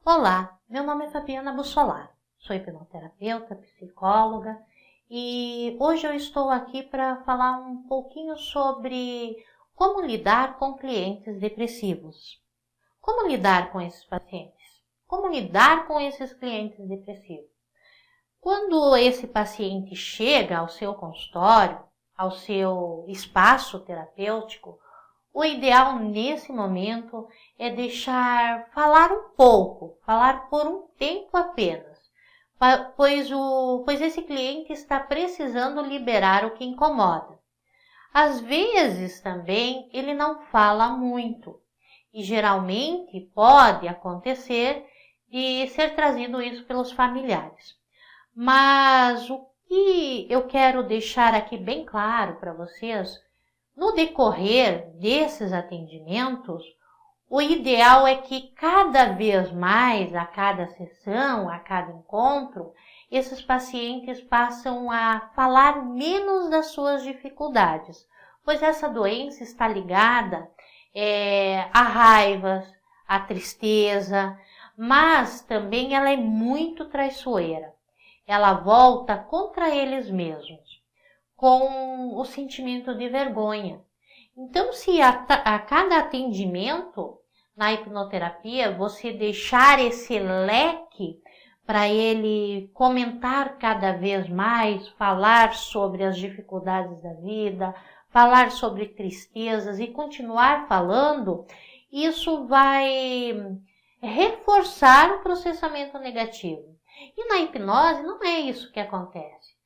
Olá, meu nome é Fabiana Bussolar, sou hipnoterapeuta, psicóloga e hoje eu estou aqui para falar um pouquinho sobre como lidar com clientes depressivos. Como lidar com esses pacientes? Como lidar com esses clientes depressivos? Quando esse paciente chega ao seu consultório, ao seu espaço terapêutico, o ideal nesse momento é deixar falar um pouco, falar por um tempo apenas, pois esse cliente está precisando liberar o que incomoda. Às vezes também ele não fala muito e geralmente pode acontecer de ser trazido isso pelos familiares. Mas o que eu quero deixar aqui bem claro para vocês, no decorrer desses atendimentos, o ideal é que cada vez mais, a cada sessão, a cada encontro, esses pacientes passam a falar menos das suas dificuldades, pois essa doença está ligada a raivas, a tristeza, mas também ela é muito traiçoeira. Ela volta contra eles mesmos, com o sentimento de vergonha. Então, se a cada atendimento na hipnoterapia você deixar esse leque para ele comentar cada vez mais, falar sobre as dificuldades da vida, falar sobre tristezas e continuar falando, isso vai reforçar o processamento negativo. E na hipnose não é isso que acontece.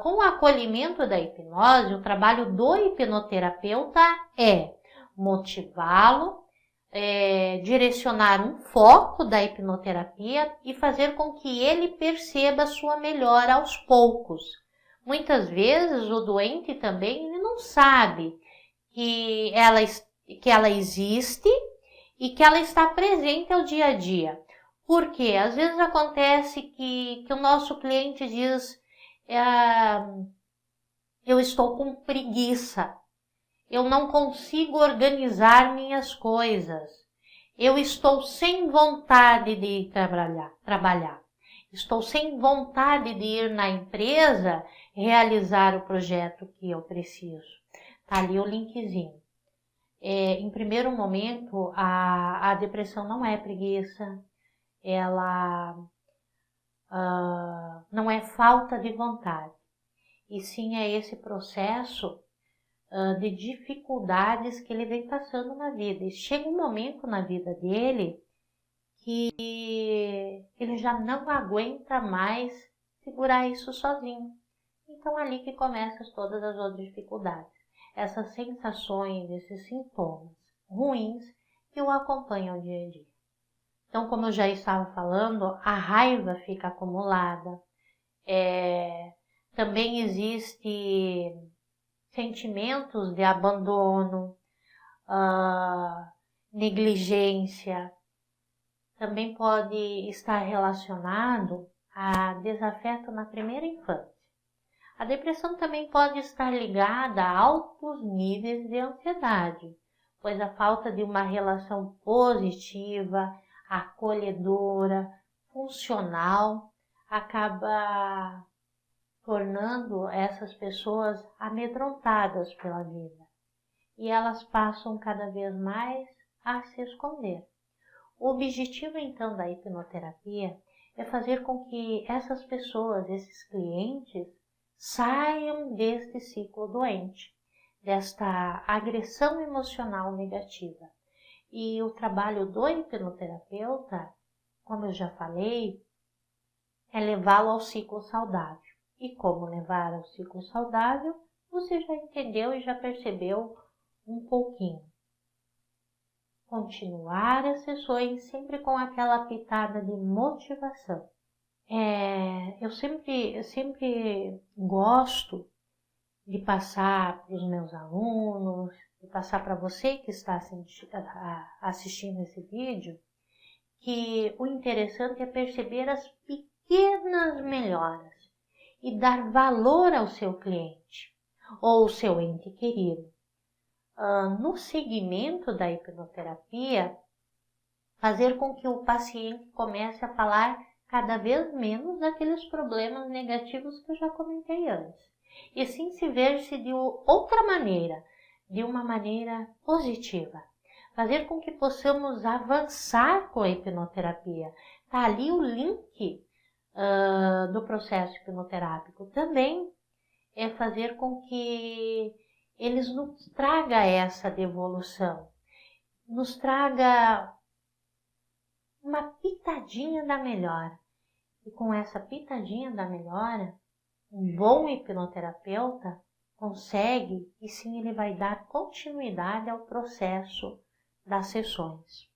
Com o acolhimento da hipnose, o trabalho do hipnoterapeuta é motivá-lo, direcionar um foco da hipnoterapia e fazer com que ele perceba a sua melhora aos poucos. Muitas vezes o doente também ele não sabe que ela existe e que ela está presente ao dia a dia. Porque às vezes acontece que o nosso cliente diz: eu estou com preguiça, eu não consigo organizar minhas coisas, eu estou sem vontade de ir trabalhar, estou sem vontade de ir na empresa realizar o projeto que eu preciso. Tá ali o linkzinho. Em primeiro momento, a depressão não é preguiça, ela não é falta de vontade, e sim é esse processo de dificuldades que ele vem passando na vida. E chega um momento na vida dele que ele já não aguenta mais segurar isso sozinho. Então ali que começam todas as outras dificuldades, essas sensações, esses sintomas ruins que o acompanham dia a dia. Então, como eu já estava falando, a raiva fica acumulada. Também existe sentimentos de abandono, negligência. Também pode estar relacionado a desafeto na primeira infância. A depressão também pode estar ligada a altos níveis de ansiedade, pois a falta de uma relação positiva, acolhedora, funcional, acaba tornando essas pessoas amedrontadas pela vida. E elas passam cada vez mais a se esconder. O objetivo, então, da hipnoterapia é fazer com que essas pessoas, esses clientes, saiam deste ciclo doente, desta agressão emocional negativa. E o trabalho do hipnoterapeuta, como eu já falei, é levá-lo ao ciclo saudável. E como levar ao ciclo saudável, você já entendeu e já percebeu um pouquinho. Continuar as sessões sempre com aquela pitada de motivação. Eu sempre gosto de passar para os meus alunos, de passar para você que está assistindo esse vídeo, que o interessante é perceber as pequenas melhoras e dar valor ao seu cliente ou ao seu ente querido. No segmento da hipnoterapia, fazer com que o paciente comece a falar cada vez menos daqueles problemas negativos que eu já comentei antes. E sim se ver-se de outra maneira, de uma maneira positiva. Fazer com que possamos avançar com a hipnoterapia. Está ali o link do processo hipnoterápico. Também é fazer com que eles nos traga essa devolução, nos traga uma pitadinha da melhora. E com essa pitadinha da melhora, um bom hipnoterapeuta consegue, e sim ele vai dar continuidade ao processo das sessões.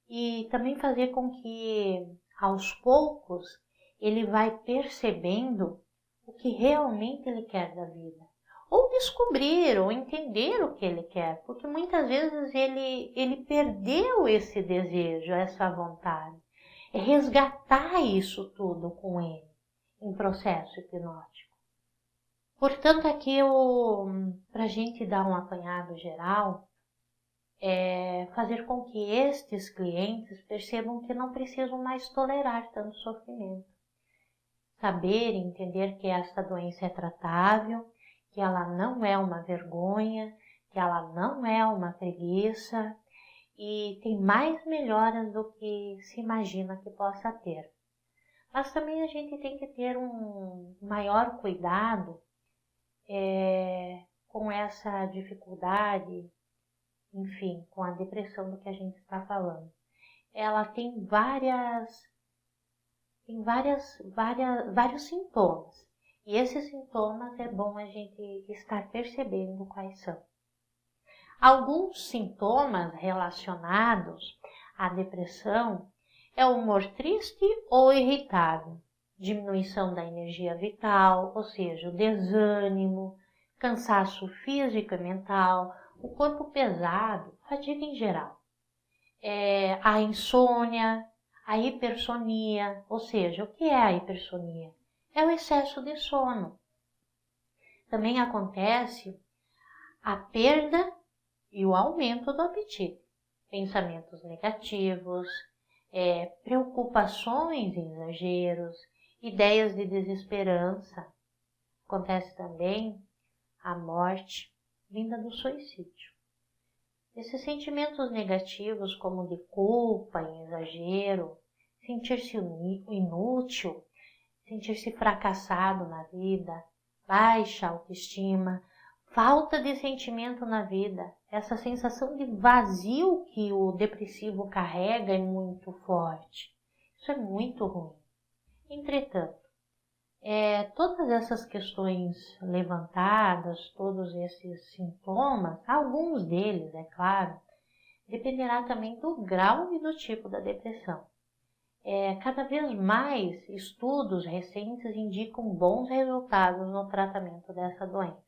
E também fazer com que, aos poucos, ele vai percebendo o que realmente ele quer da vida. Ou descobrir, ou entender o que ele quer, porque muitas vezes ele perdeu esse desejo, essa vontade. É resgatar isso tudo com ele, em processo hipnótico. Portanto, aqui para a gente dar um apanhado geral, é fazer com que estes clientes percebam que não precisam mais tolerar tanto sofrimento. Saber e entender que esta doença é tratável, que ela não é uma vergonha, que ela não é uma preguiça e tem mais melhoras do que se imagina que possa ter. Mas também a gente tem que ter um maior cuidado com essa dificuldade, enfim, com a depressão do que a gente está falando. Ela tem vários sintomas. E esses sintomas é bom a gente estar percebendo quais são. Alguns sintomas relacionados à depressão é o humor triste ou irritável, diminuição da energia vital, ou seja, o desânimo, cansaço físico e mental, o corpo pesado, fadiga em geral. A insônia, a hipersonia, ou seja, o que é a hipersonia? É o excesso de sono. Também acontece a perda e o aumento do apetite, pensamentos negativos, preocupações e exageros, ideias de desesperança. Acontece também a morte vinda do suicídio. Esses sentimentos negativos como de culpa e exagero, sentir-se inútil, sentir-se fracassado na vida, baixa autoestima, falta de sentimento na vida, essa sensação de vazio que o depressivo carrega é muito forte. Isso é muito ruim. Entretanto, todas essas questões levantadas, todos esses sintomas, alguns deles, é claro, dependerá também do grau e do tipo da depressão. Cada vez mais estudos recentes indicam bons resultados no tratamento dessa doença.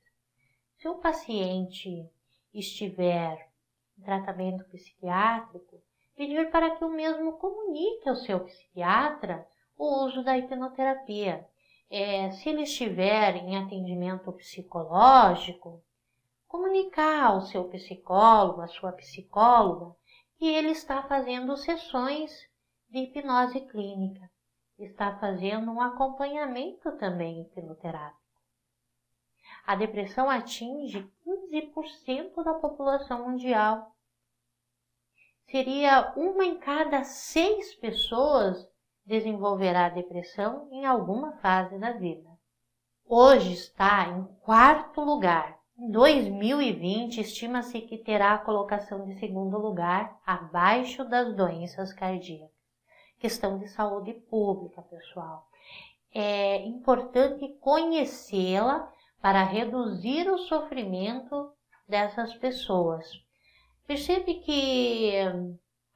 Se o paciente estiver em tratamento psiquiátrico, pedir para que o mesmo comunique ao seu psiquiatra o uso da hipnoterapia. Se ele estiver em atendimento psicológico, comunicar ao seu psicólogo, à sua psicóloga, que ele está fazendo sessões de hipnose clínica, está fazendo um acompanhamento também hipnoterápico. A depressão atinge 15% da população mundial. Seria 1 em cada 6 pessoas desenvolverá depressão em alguma fase da vida. Hoje está em 4º lugar. Em 2020, estima-se que terá a colocação de 2º lugar, abaixo das doenças cardíacas. Questão de saúde pública, pessoal. É importante conhecê-la para reduzir o sofrimento dessas pessoas. Percebe que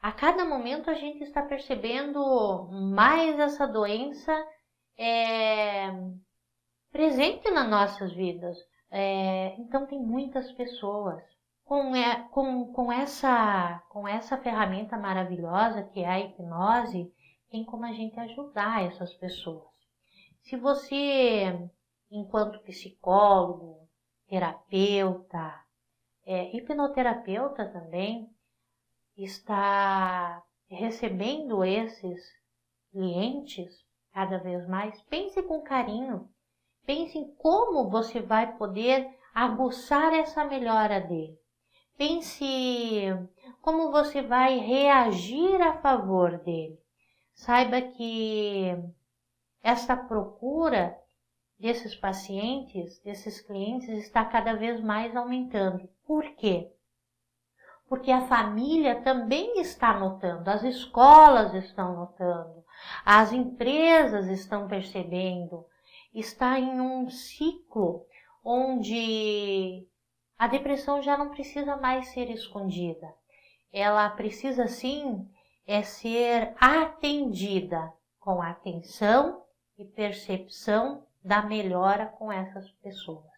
a cada momento a gente está percebendo mais essa doença presente nas nossas vidas. Então tem muitas pessoas com essa ferramenta maravilhosa que é a hipnose, tem como a gente ajudar essas pessoas. Se você, enquanto psicólogo, terapeuta, hipnoterapeuta também, está recebendo esses clientes cada vez mais, pense com carinho. Pense em como você vai poder aguçar essa melhora dele. Pense como você vai reagir a favor dele. Saiba que essa procura desses pacientes, desses clientes, está cada vez mais aumentando. Por quê? Porque a família também está notando, as escolas estão notando, as empresas estão percebendo. Está em um ciclo onde a depressão já não precisa mais ser escondida. Ela precisa sim ser atendida com atenção e percepção da melhora com essas pessoas.